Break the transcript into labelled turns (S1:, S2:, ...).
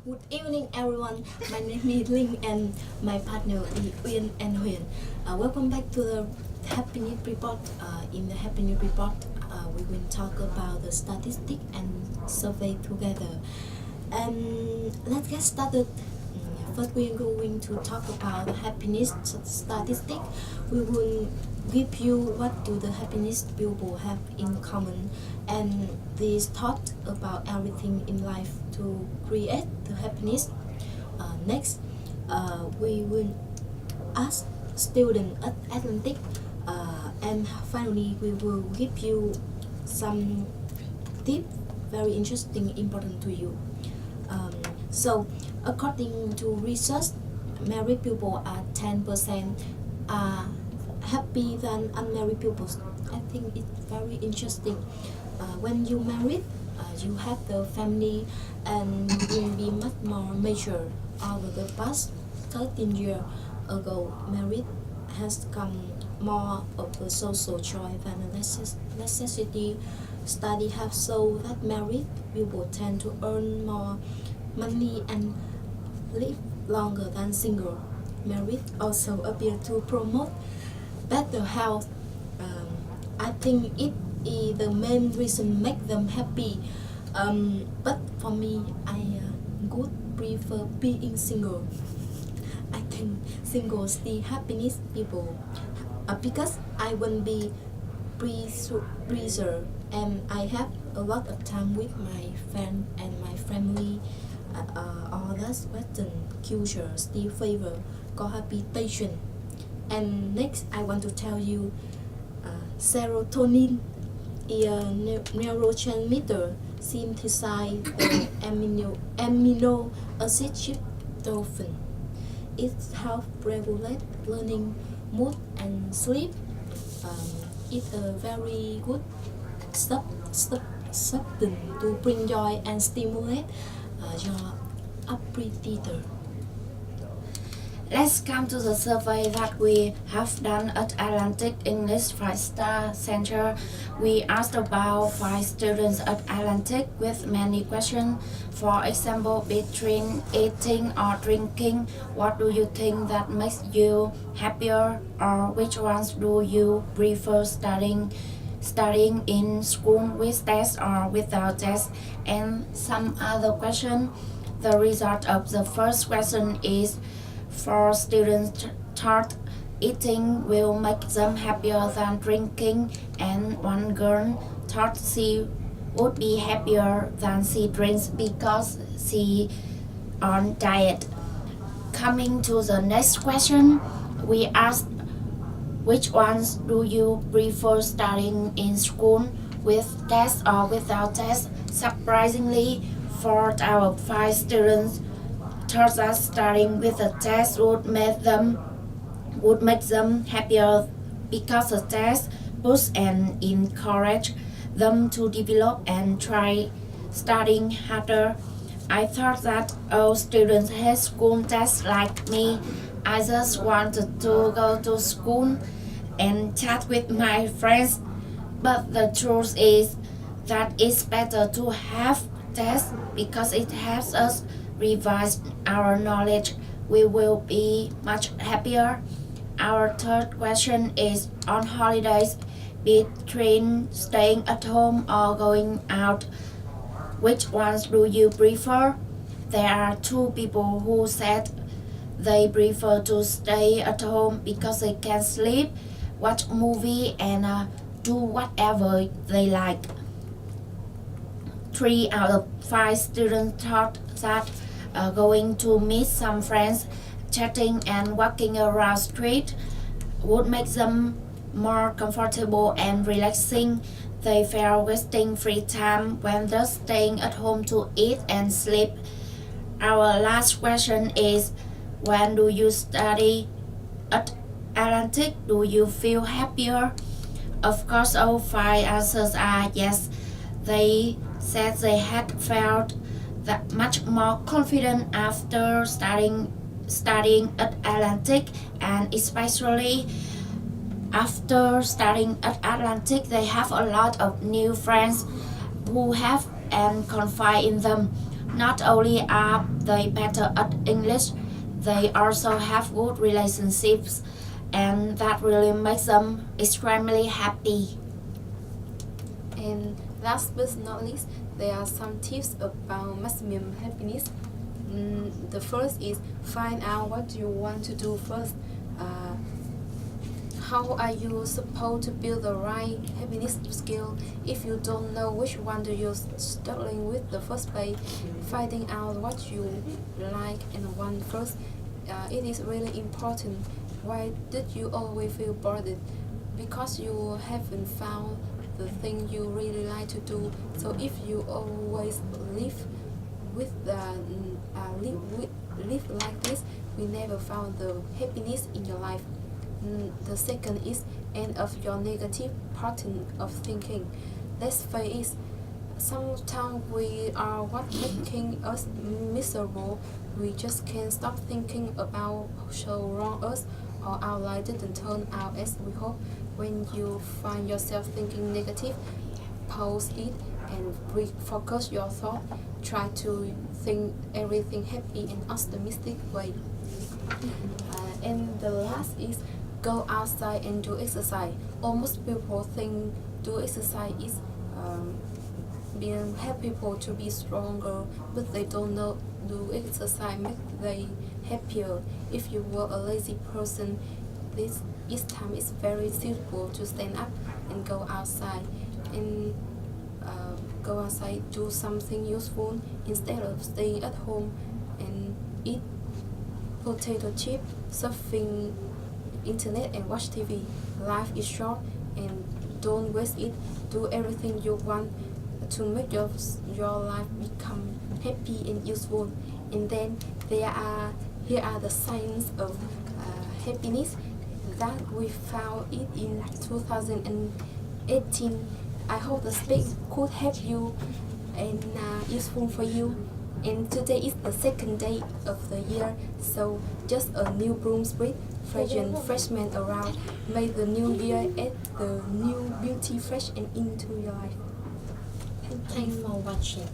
S1: Good evening, everyone. My name is Ling, and my partner is Uyên and Huyền. Welcome back to the Happiness Report. In the Happiness Report, we will talk about the statistic and survey together. And let's get started. First, we are going to talk about happiness statistic. We will give you what do the happiness people have in common, and these thought about everything in life to create the happiness. Next, we will ask student at Atlantic, and finally we will give you some tips very interesting, important to you. So, according to research, married people are 10% happy than unmarried people. I think it's very interesting. When you married, you have the family and you will be much more mature. Over the past 13 years ago, married has come more of a social choice than a necessity. Studies have shown that married people tend to earn more money and live longer than single. Married also appear to promote better health. I think it is the main reason make them happy. But for me, I would prefer being single. I think single still happiness people because I won't be pressure and I have a lot of time with my friend and my family. All that Western culture still favor cohabitation. And next, I want to tell you, serotonin is a neurotransmitter synthesized the amino acid tryptophan. It helps regulate learning, mood, and sleep. It's a very good substance to bring joy and stimulate your appetite.
S2: Let's come to the survey that we have done at Atlantic English 5-Star Center. We asked about 5 students at Atlantic with many questions. For example, between eating or drinking, what do you think that makes you happier? Or which ones do you prefer studying in school with tests or without tests? And some other questions. The result of the first question is 4 students thought eating will make them happier than drinking, and 1 girl thought she would be happier than she drinks because she on diet. Coming to the next question, we asked which ones do you prefer studying in school with tests or without tests? Surprisingly, 4 out of 5 students thought that starting with a test would make them happier because the test push and encourage them to develop and try studying harder. I thought that all students hate school tests like me. I just wanted to go to school and chat with my friends, but the truth is that it's better to have tests because it helps us revise our knowledge. We will be much happier. Our third question is on holidays, between staying at home or going out, which ones do you prefer? There are 2 people who said they prefer to stay at home because they can sleep, watch movie, and do whatever they like. 3 out of 5 students thought that going to meet some friends, chatting and walking around street would make them more comfortable and relaxing. They felt wasting free time when they're staying at home to eat and sleep. Our last question is, when do you study at Atlantic? Do you feel happier? Of course, all 5 answers are yes. They said they had felt that much more confident after studying at Atlantic, and especially after studying at Atlantic, they have a lot of new friends who have and confide in them. Not only are they better at English, they also have good relationships, and that really makes them extremely happy.
S1: And last but not least, there are some tips about maximum happiness. The first is find out what you want to do first. How are you supposed to build the right happiness skill if you don't know which one do you struggling with the first place? Finding out what you like and want first, it is really important. Why did you always feel bored? Because you haven't found the thing you really like to do. So if you always live with live like this, we never found the happiness in your life. The second is end of your negative pattern of thinking. Let's face it, sometimes we are what making us miserable. We just can't stop thinking about so wrong us or our life didn't turn out as we hope. When you find yourself thinking negative, pause it and refocus your thought. Try to think everything happy and optimistic way. And the last is go outside and do exercise. Almost people think do exercise is being help people to be stronger, but they don't know do exercise make they happier. If you were a lazy person, this time is very suitable to stand up and go outside and do something useful instead of staying at home and eat potato chip, surfing internet and watch TV. Life is short and don't waste it. Do everything you want to make your life become happy and useful. And then here are the signs of happiness that we found it in 2018. I hope the speech could help you and useful for you. And today is the second day of the year, so just a new bloom spring, freshman around. May the new year add the new beauty fresh and into your life.
S2: Thanks for watching.